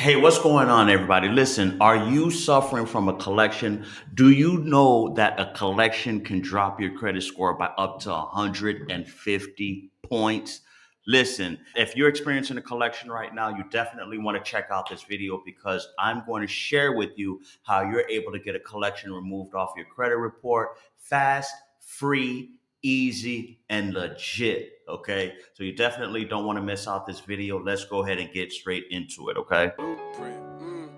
Hey, what's going on, everybody? Listen, are you suffering from a collection? Do you know that a collection can drop your credit score by up to 150 points? Listen, if you're experiencing a collection right now, you definitely want to check out this video because I'm going to share with you how you're able to get a collection removed off your credit report fast, free, easy, and legit. Okay, so you definitely don't want to miss out this video. Let's go ahead and get straight into it. Okay. Blueprint.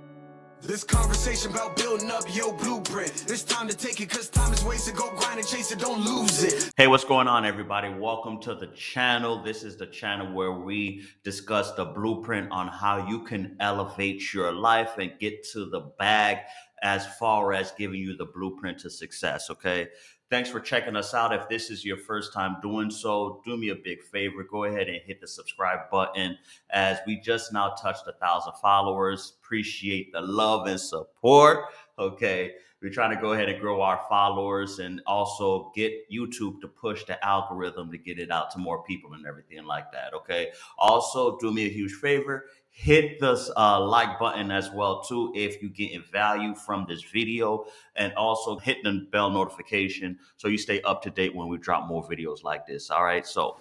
This conversation about building up your blueprint. It's time to take it because time is wasted. Go grind and chase it, don't lose it. Hey, what's going on, everybody? Welcome to the channel. This is the channel where we discuss the blueprint on how you can elevate your life and get to the bag as far as giving you the blueprint to success. Okay. Thanks for checking us out. If this is your first time doing so, do me a big favor. Go ahead and hit the subscribe button as we just now touched 1,000 followers. Appreciate the love and support. Okay. We're trying to go ahead and grow our followers and also get YouTube to push the algorithm to get it out to more people and everything like that. Okay. Also, do me a huge favor. Hit the like button as well too if you get value from this video, and also hit the bell notification so you stay up to date when we drop more videos like this. All right. So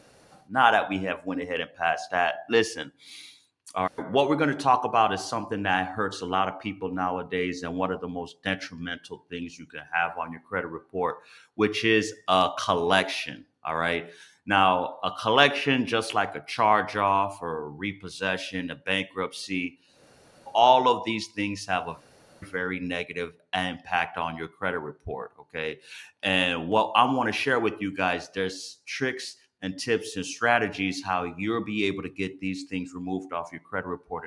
now that we have went ahead and passed that, listen. All right. What we're going to talk about is something that hurts a lot of people nowadays, and one of the most detrimental things you can have on your credit report, which is a collection. All right. Now, a collection, just like a charge off or a repossession, a bankruptcy, all of these things have a very negative impact on your credit report. Okay. And what I want to share with you guys, there's tricks and tips and strategies how you'll be able to get these things removed off your credit report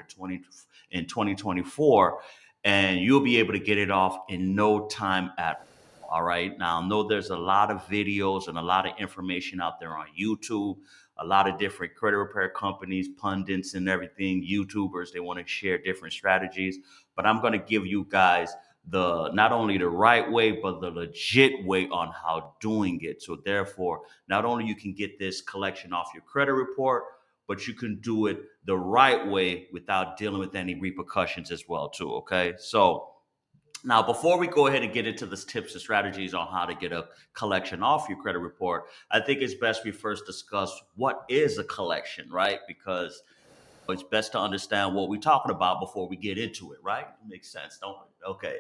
in 2024, and you'll be able to get it off in no time at all right. Now, I know there's a lot of videos and a lot of information out there on YouTube, a lot of different credit repair companies, pundits, and everything, YouTubers, they want to share different strategies. But I'm going to give you guys the not only the right way, but the legit way on how doing it. So, therefore, not only you can get this collection off your credit report, but you can do it the right way without dealing with any repercussions as well, too. Okay. So, now, before we go ahead and get into the tips and strategies on how to get a collection off your credit report, I think it's best we first discuss what is a collection, right? Because it's best to understand what we're talking about before we get into it, right? Makes sense, don't it? Okay.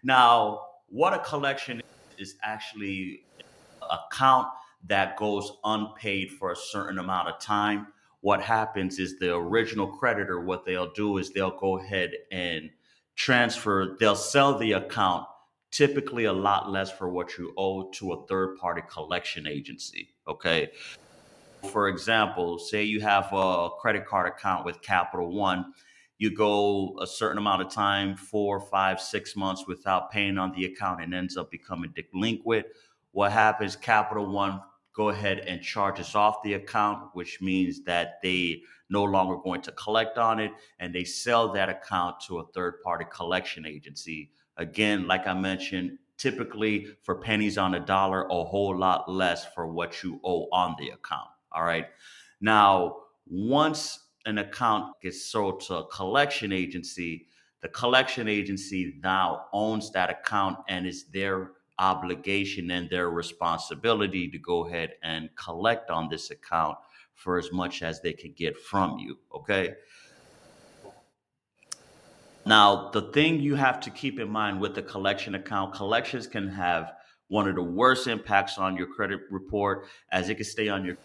Now, what a collection is actually an account that goes unpaid for a certain amount of time. What happens is the original creditor, what they'll do is they'll go ahead and they'll sell the account typically a lot less for what you owe to a third party collection agency. Okay. For example, say you have a credit card account with Capital One. You go a certain amount of time, 4, 5, 6 months without paying on the account and ends up becoming delinquent. What happens? Capital One go ahead and charges off the account, which means that they no longer going to collect on it, and they sell that account to a third party collection agency. Again, like I mentioned, typically for pennies on a dollar, a whole lot less for what you owe on the account. All right. Now, once an account gets sold to a collection agency, the collection agency now owns that account, and it's their obligation and their responsibility to go ahead and collect on this account for as much as they can get from you. Okay. Now, the thing you have to keep in mind with the collection account, collections can have one of the worst impacts on your credit report, as it can stay on your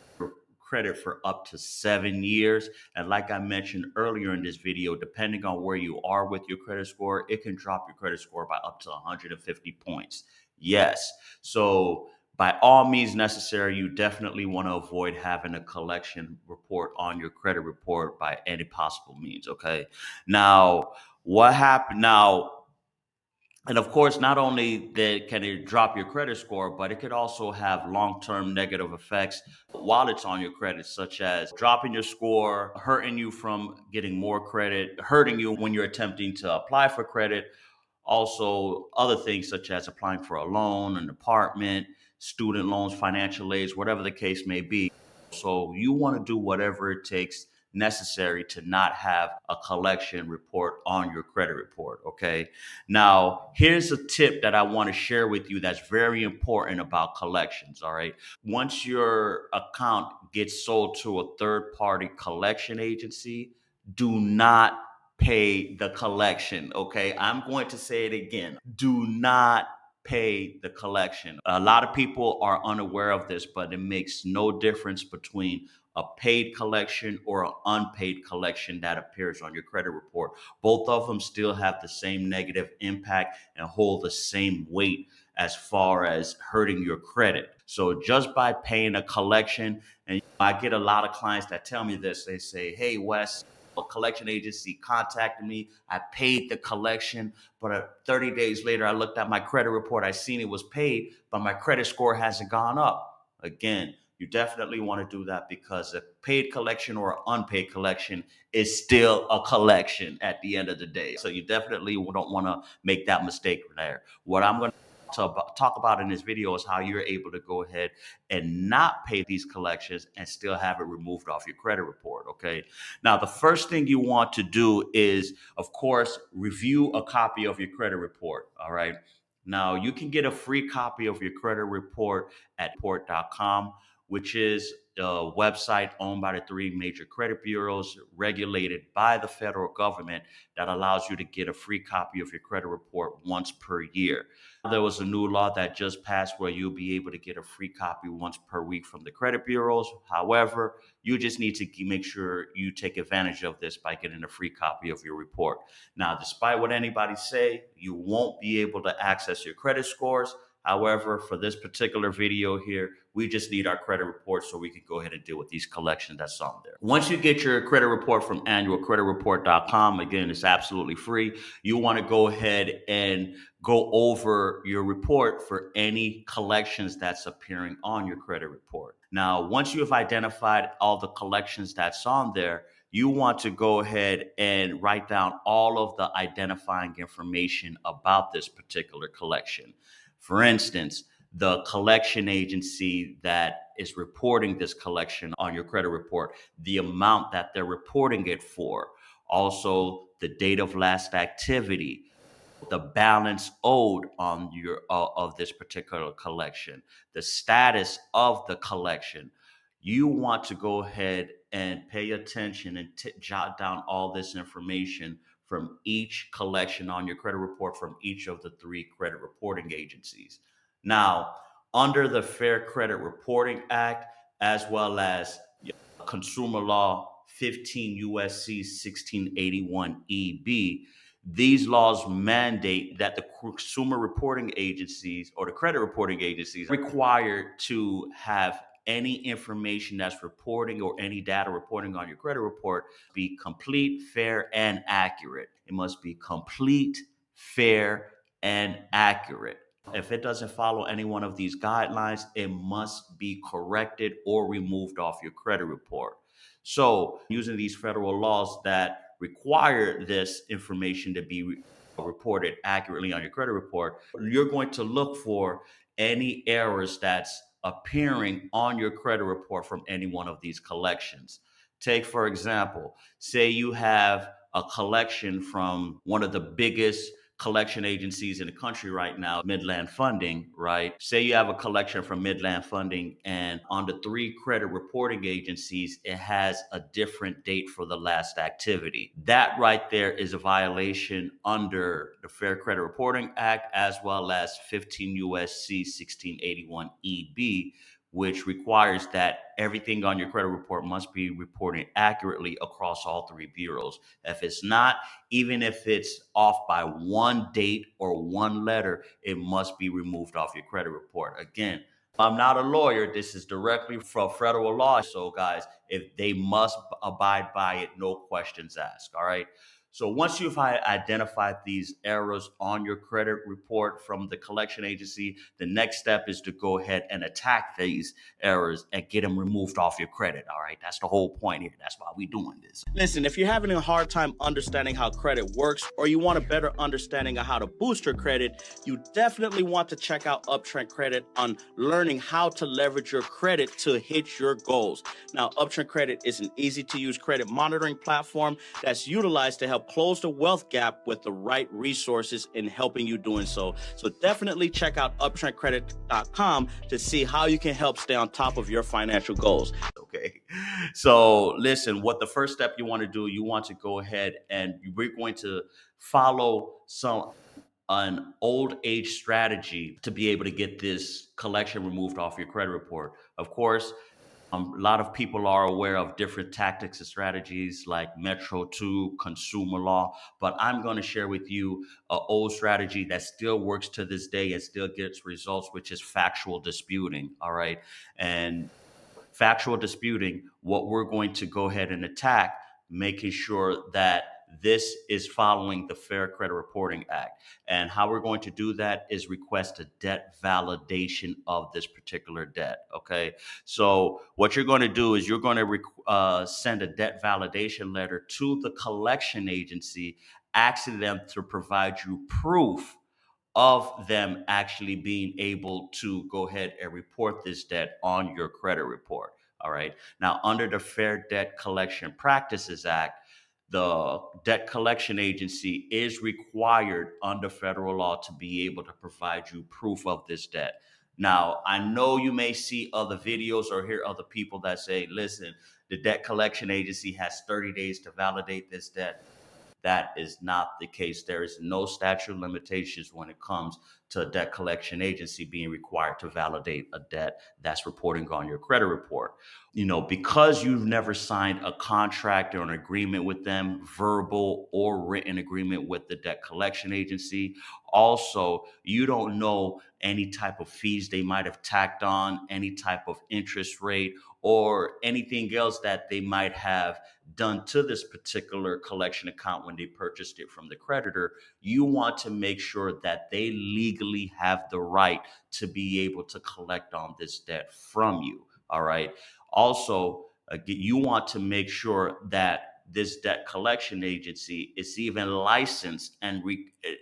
credit for up to 7 years. And like I mentioned earlier in this video, depending on where you are with your credit score, it can drop your credit score by up to 150 points. Yes. So, by all means necessary, you definitely want to avoid having a collection report on your credit report by any possible means. Okay. Now, what happened now? And of course, not only that can it drop your credit score, but it could also have long-term negative effects while it's on your credit, such as dropping your score, hurting you from getting more credit, hurting you when you're attempting to apply for credit. Also, other things such as applying for a loan, an apartment, student loans, financial aids, whatever the case may be. So you want to do whatever it takes necessary to not have a collection report on your credit report. Okay. Now, here's a tip that I want to share with you that's very important about collections. All right. Once your account gets sold to a third party collection agency, do not pay the collection. Okay. I'm going to say it again. Do not pay the collection. A lot of people are unaware of this, but it makes no difference between a paid collection or an unpaid collection that appears on your credit report. Both of them still have the same negative impact and hold the same weight as far as hurting your credit. So just by paying a collection, and I get a lot of clients that tell me this, they say, "Hey, Wes, a collection agency contacted me. I paid the collection, but 30 days later, I looked at my credit report. I seen it was paid, but my credit score hasn't gone up." Again, you definitely want to do that because a paid collection or an unpaid collection is still a collection at the end of the day. So you definitely don't want to make that mistake there. What I'm going to talk about in this video is how you're able to go ahead and not pay these collections and still have it removed off your credit report. Okay. Now, the first thing you want to do is, of course, review a copy of your credit report. All right. Now, you can get a free copy of your credit report at report.com, which is a website owned by the three major credit bureaus, regulated by the federal government, that allows you to get a free copy of your credit report once per year. There was a new law that just passed where you'll be able to get a free copy once per week from the credit bureaus. However, you just need to make sure you take advantage of this by getting a free copy of your report. Now, despite what anybody say, you won't be able to access your credit scores. However, for this particular video here, we just need our credit report so we can go ahead and deal with these collections that's on there. Once you get your credit report from annualcreditreport.com, again, it's absolutely free. You want to go ahead and go over your report for any collections that's appearing on your credit report. Now, once you have identified all the collections that's on there, you want to go ahead and write down all of the identifying information about this particular collection. For instance, the collection agency that is reporting this collection on your credit report, the amount that they're reporting it for, also the date of last activity, the balance owed on your of this particular collection, the status of the collection. You want to go ahead and pay attention and jot down all this information from each collection on your credit report from each of the three credit reporting agencies. Now, under the Fair Credit Reporting Act, as well as Consumer Law 15 USC 1681 EB, these laws mandate that the consumer reporting agencies or the credit reporting agencies are required to have any information that's reporting or any data reporting on your credit report be complete, fair, and accurate. It must be complete, fair, and accurate. If it doesn't follow any one of these guidelines, it must be corrected or removed off your credit report. So, using these federal laws that require this information to be reported accurately on your credit report, you're going to look for any errors that's appearing on your credit report from any one of these collections. Take, for example, say you have a collection from one of the biggest collection agencies in the country right now, Midland Funding, right? Say you have a collection from Midland Funding, and on the three credit reporting agencies, it has a different date for the last activity. That right there is a violation under the Fair Credit Reporting Act, as well as 15 USC 1681 EB, which requires that everything on your credit report must be reported accurately across all three bureaus. If it's not, even if it's off by one date or one letter, it must be removed off your credit report. Again, I'm not a lawyer. This is directly from federal law. So, guys, if they must abide by it, no questions asked. All right. So once you've identified these errors on your credit report from the collection agency, the next step is to go ahead and attack these errors and get them removed off your credit. All right, that's the whole point here. That's why we're doing this. Listen, if you're having a hard time understanding how credit works, or you want a better understanding of how to boost your credit, you definitely want to check out Uptrend Credit on learning how to leverage your credit to hit your goals. Now, Uptrend Credit is an easy to use credit monitoring platform that's utilized to help close the wealth gap with the right resources in helping you doing so. So definitely check out uptrendcredit.com to see how you can help stay on top of your financial goals. Okay. So listen, what the first step you want to do, you want to go ahead and we're going to follow an old age strategy to be able to get this collection removed off your credit report. Of course, a lot of people are aware of different tactics and strategies like Metro 2, consumer law, but I'm going to share with you an old strategy that still works to this day and still gets results, which is factual disputing. All right. And factual disputing, what we're going to go ahead and attack, making sure that this is following the Fair Credit Reporting Act. And how we're going to do that is request a debt validation of this particular debt. Okay. So, what you're going to do is you're going to send a debt validation letter to the collection agency, asking them to provide you proof of them actually being able to go ahead and report this debt on your credit report. All right. Now, under the Fair Debt Collection Practices Act, the debt collection agency is required under federal law to be able to provide you proof of this debt. Now, I know you may see other videos or hear other people that say, listen, the debt collection agency has 30 days to validate this debt. That is not the case. There is no statute of limitations when it comes to a debt collection agency being required to validate a debt that's reporting on your credit report. Because you've never signed a contract or an agreement with them, verbal or written agreement with the debt collection agency. Also, you don't know any type of fees they might have tacked on, any type of interest rate, or anything else that they might have done to this particular collection account when they purchased it from the creditor. You want to make sure that they legally have the right to be able to collect on this debt from you. All right. Also, you want to make sure that this debt collection agency is even licensed and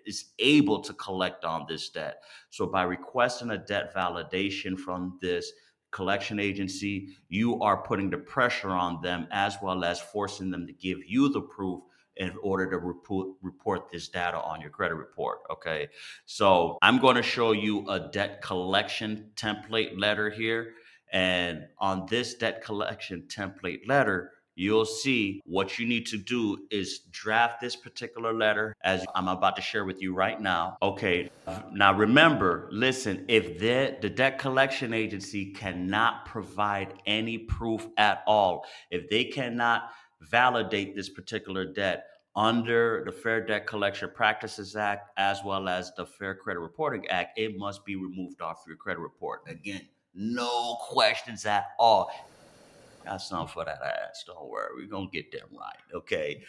is able to collect on this debt. So by requesting a debt validation from this collection agency, you are putting the pressure on them as well as forcing them to give you the proof in order to report this data on your credit report. Okay. So I'm going to show you a debt collection template letter here. And on this debt collection template letter, you'll see what you need to do is draft this particular letter as I'm about to share with you right now. Okay. Now remember, listen, if the debt collection agency cannot provide any proof at all, if they cannot validate this particular debt under the Fair Debt Collection Practices Act as well as the Fair Credit Reporting Act, it must be removed off your credit report. Again, no questions at all. Got something for that ass. Don't worry. We're going to get them right. Okay.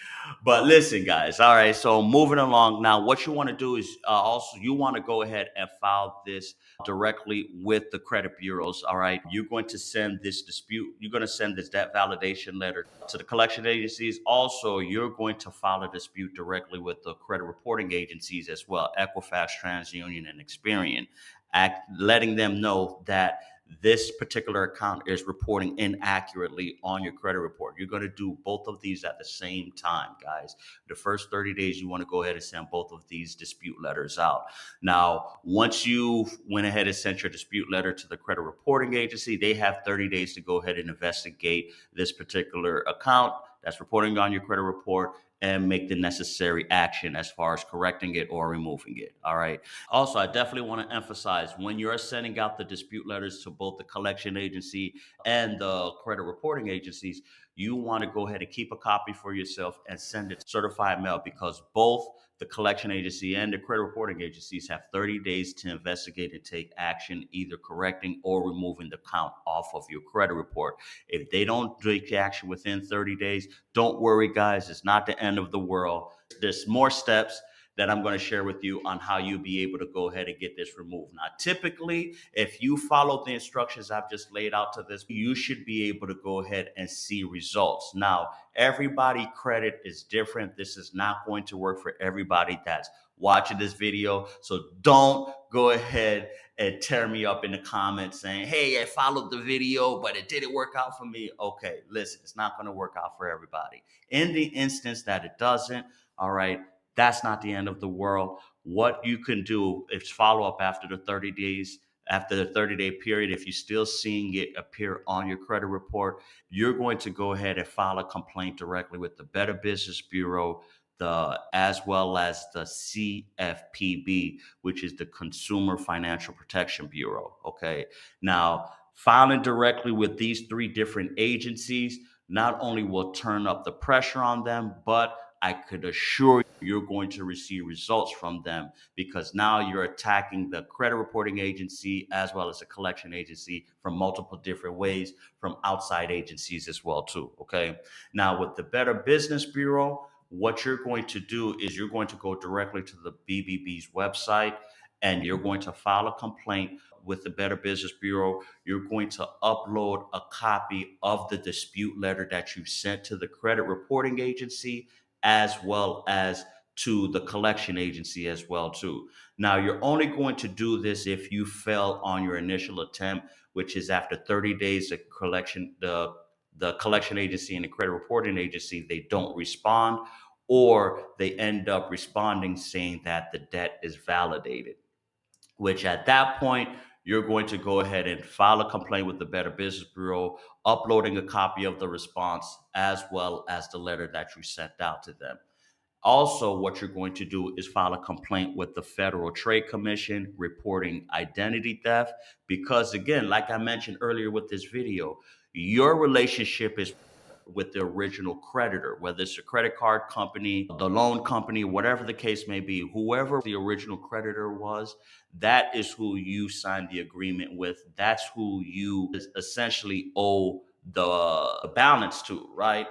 But listen, guys. All right. So moving along now, what you want to do is also you want to go ahead and file this directly with the credit bureaus. All right. You're going to send this dispute. You're going to send this debt validation letter to the collection agencies. Also, you're going to file a dispute directly with the credit reporting agencies as well, Equifax, TransUnion, and Experian, letting them know that this particular account is reporting inaccurately on your credit report. You're going to do both of these at the same time, guys. The first 30 days, you want to go ahead and send both of these dispute letters out. Now, once you went ahead and sent your dispute letter to the credit reporting agency, they have 30 days to go ahead and investigate this particular account that's reporting on your credit report and make the necessary action as far as correcting it or removing it. All right. Also, I definitely want to emphasize when you're sending out the dispute letters to both the collection agency and the credit reporting agencies, you want to go ahead and keep a copy for yourself and send it certified mail, because both the collection agency and the credit reporting agencies have 30 days to investigate and take action, either correcting or removing the count off of your credit report. If they don't take action within 30 days, don't worry, guys. It's not the end of the world. There's more steps that I'm going to share with you on how you'll be able to go ahead and get this removed. Now, typically, if you follow the instructions I've just laid out to this, you should be able to go ahead and see results. Now, everybody credit is different. This is not going to work for everybody that's watching this video. So don't go ahead and tear me up in the comments saying, hey, I followed the video, but it didn't work out for me. Okay, listen, it's not going to work out for everybody. In the instance that it doesn't, all right, that's not the end of the world. What you can do is follow up after the 30 days. After the 30-day period, if you're still seeing it appear on your credit report, you're going to go ahead and file a complaint directly with the Better Business Bureau, as well as the CFPB, which is the Consumer Financial Protection Bureau. Okay. Now, filing directly with these three different agencies not only will turn up the pressure on them, but I could assure you you're going to receive results from them, because now you're attacking the credit reporting agency as well as the collection agency from multiple different ways, from outside agencies as well too. Okay. Now with the Better Business Bureau, what you're going to do is you're going to go directly to the BBB's website and you're going to file a complaint with the Better Business Bureau. You're going to upload a copy of the dispute letter that you sent to the credit reporting agency as well as to the collection agency as well too. Now you're only going to do this if you fail on your initial attempt, which is after 30 days the collection agency and the credit reporting agency, they don't respond, or they end up responding saying that the debt is validated, which at that point, you're going to go ahead and file a complaint with the Better Business Bureau, uploading a copy of the response as well as the letter that you sent out to them. Also, what you're going to do is file a complaint with the Federal Trade Commission reporting identity theft. Because, again, like I mentioned earlier with this video, your relationship is with the original creditor, whether it's a credit card company, the loan company, whatever the case may be, whoever the original creditor was, that is who you signed the agreement with. That's who you essentially owe the balance to, right?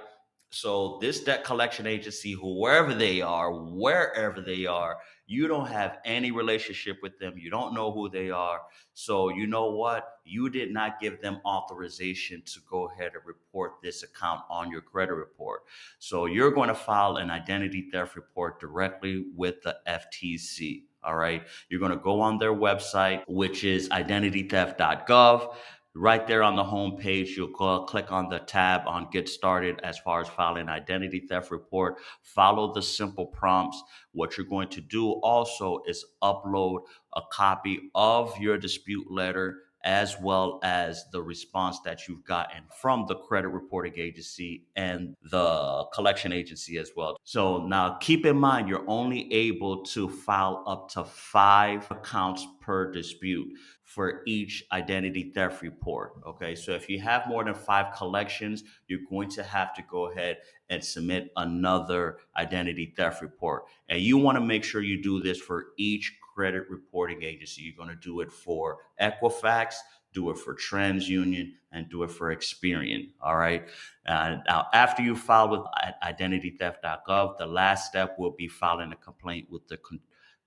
So this debt collection agency, whoever they are, wherever they are, you don't have any relationship with them. You don't know who they are. So you know what? You did not give them authorization to go ahead and report this account on your credit report. So you're going to file an identity theft report directly with the FTC. All right. You're going to go on their website, which is identitytheft.gov. Right there on the home page, you'll click on the tab on Get Started as far as filing an identity theft report. Follow the simple prompts. What you're going to do also is upload a copy of your dispute letter as well as the response that you've gotten from the credit reporting agency and the collection agency as well. So now keep in mind, you're only able to file up to 5 accounts per dispute for each identity theft report. Okay, so if you have more than 5 collections, you're going to have to go ahead and submit another identity theft report. And you want to make sure you do this for each credit reporting agency. You're going to do it for Equifax, do it for TransUnion, and do it for Experian. All right. Now, after you file with identitytheft.gov, the last step will be filing a complaint with the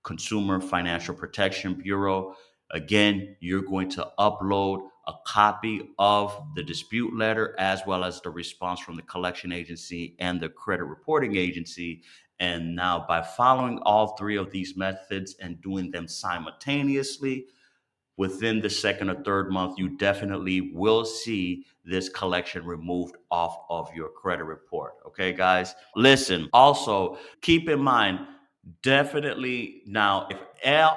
Consumer Financial Protection Bureau. Again, you're going to upload a copy of the dispute letter as well as the response from the collection agency and the credit reporting agency. And now, by following all 3 of these methods and doing them simultaneously, within the second or third month, you definitely will see this collection removed off of your credit report. Okay, guys? Listen, also keep in mind, definitely now, if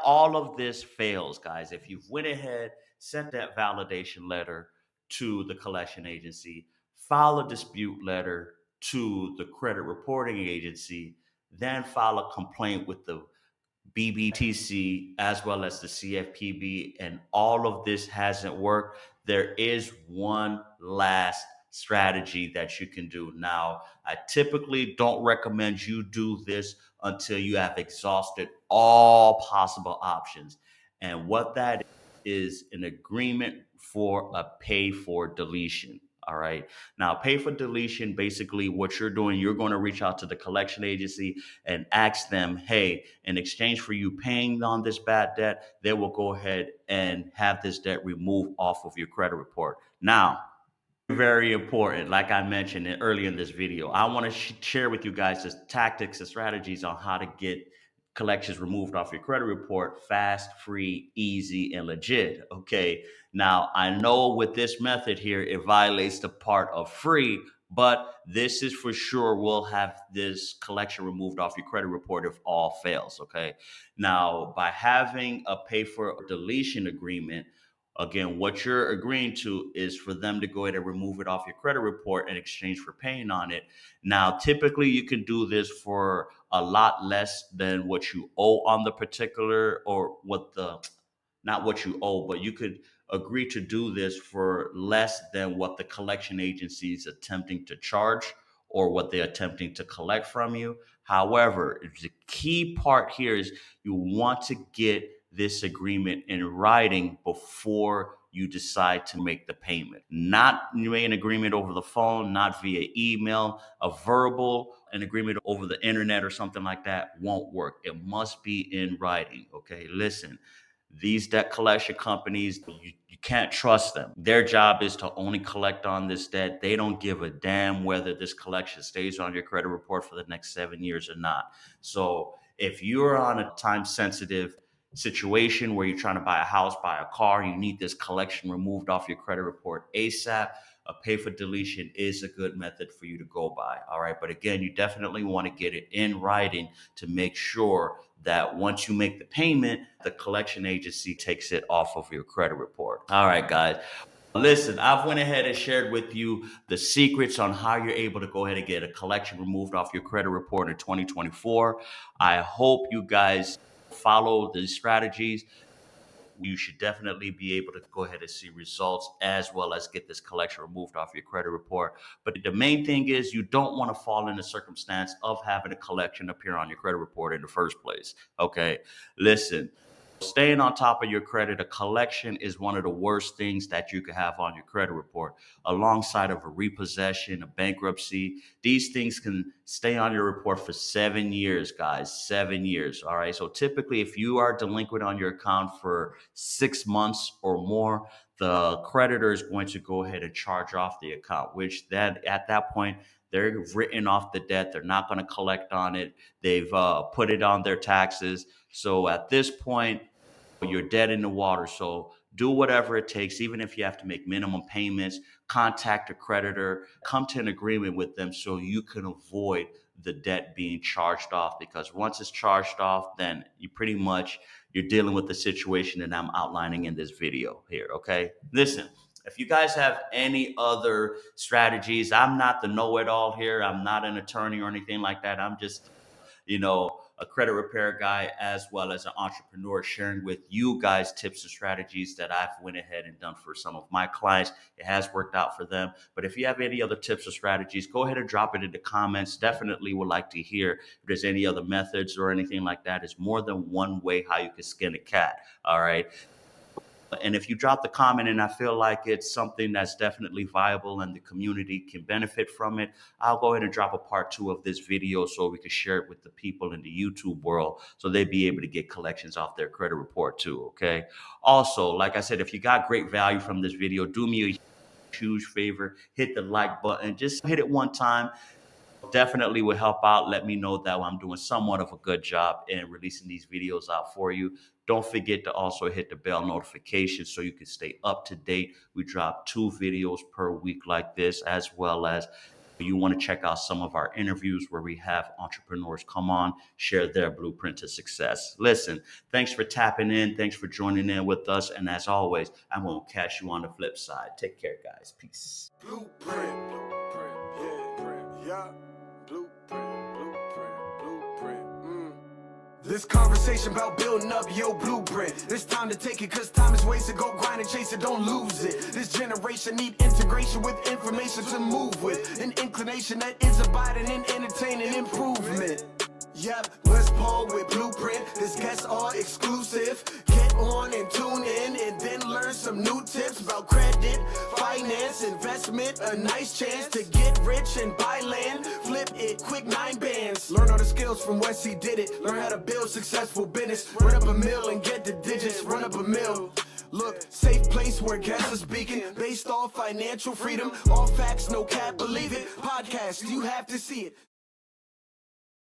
all of this fails, guys, if you've went ahead, sent that validation letter to the collection agency, file a dispute letter to the credit reporting agency, then file a complaint with the BBTC as well as the CFPB, and all of this hasn't worked, there is one last strategy that you can do. Now, I typically don't recommend you do this until you have exhausted all possible options. And what that is an agreement for a pay for deletion. All right. Now, pay for deletion, basically what you're doing, you're going to reach out to the collection agency and ask them, hey, in exchange for you paying on this bad debt, they will go ahead and have this debt removed off of your credit report. Now, very important. Like I mentioned earlier in this video, I want to share with you guys the tactics and strategies on how to get collections removed off your credit report fast, free, easy, and legit. Okay. Now, I know with this method here, it violates the part of free, but this is for sure will have this collection removed off your credit report if all fails. Okay. Now, by having a pay for deletion agreement, again, what you're agreeing to is for them to go ahead and remove it off your credit report in exchange for paying on it. Now, typically you can do this for a lot less than what you owe on the particular, or what the, not what you owe, but you could agree to do this for less than what the collection agency is attempting to charge or what they're attempting to collect from you. However, the key part here is you want to get this agreement in writing before you decide to make the payment. Not you make an agreement over the phone, not via email. A verbal, an agreement over the internet or something like that won't work. It must be in writing. Okay, listen, these debt collection companies, you can't trust them. Their job is to only collect on this debt. They don't give a damn whether this collection stays on your credit report for the next 7 years or not. So if you're on a time sensitive situation where you're trying to buy a house, buy a car, you need this collection removed off your credit report ASAP, a pay for deletion is a good method for you to go by. All right. But again, you definitely want to get it in writing to make sure that once you make the payment, the collection agency takes it off of your credit report. All right, guys. Listen, I've went ahead and shared with you the secrets on how you're able to go ahead and get a collection removed off your credit report in 2024. I hope you guys follow these strategies. You should definitely be able to go ahead and see results as well as get this collection removed off your credit report. But the main thing is you don't want to fall in the circumstance of having a collection appear on your credit report in the first place. Okay. Listen, staying on top of your credit, a collection is one of the worst things that you could have on your credit report, alongside of a repossession, a bankruptcy. These things can stay on your report for 7 years, guys. 7 years. All right. So typically, if you are delinquent on your account for 6 months or more, the creditor is going to go ahead and charge off the account, which that at that point, they're written off the debt. They're not going to collect on it. They've put it on their taxes. So at this point, you're dead in the water. So do whatever it takes, even if you have to make minimum payments, contact a creditor, come to an agreement with them so you can avoid the debt being charged off. Because once it's charged off, then you pretty much you're dealing with the situation that I'm outlining in this video here. Okay. Listen, if you guys have any other strategies, I'm not the know-it-all here. I'm not an attorney or anything like that. I'm just a credit repair guy as well as an entrepreneur, sharing with you guys tips and strategies that I've went ahead and done for some of my clients. It has worked out for them. But if you have any other tips or strategies, go ahead and drop it in the comments. Definitely would like to hear if there's any other methods or anything like that. It's more than one way how you can skin a cat. All right. And if you drop the comment and I feel like it's something that's definitely viable and the community can benefit from it, I'll go ahead and drop a part 2 of this video so we can share it with the people in the YouTube world so they'd be able to get collections off their credit report too. Okay. Also, like I said, if you got great value from this video, do me a huge favor, hit the like button, just hit it one time. Definitely would help out. Let me know that I'm doing somewhat of a good job in releasing these videos out for you. Don't forget to also hit the bell notification so you can stay up to date. We drop 2 videos per week like this, as well as you want to check out some of our interviews where we have entrepreneurs come on, share their blueprint to success. Listen, thanks for tapping in. Thanks for joining in with us. And as always, I'm going to catch you on the flip side. Take care, guys. Peace. Blueprint, blueprint, yeah, yeah. Blueprint, blueprint, blueprint. This conversation about building up your blueprint. It's time to take it, cause time is wasted. Go grind and chase it, don't lose it. This generation need integration with information to move with. An inclination that is abiding in entertaining improvement. Yep, West Paul with Blueprint. This guests are exclusive. Get on and tune in and then learn some new tips about credit, finance, investment. A nice chance to get rich and buy land. Flip it, quick 9 bands. Learn all the skills from Wes, he did it. Learn how to build successful business. Run up a mill and get the digits. Run up a mill. Look, safe place where guests are speaking. Based off financial freedom. All facts, no cap, believe it. Podcast, you have to see it.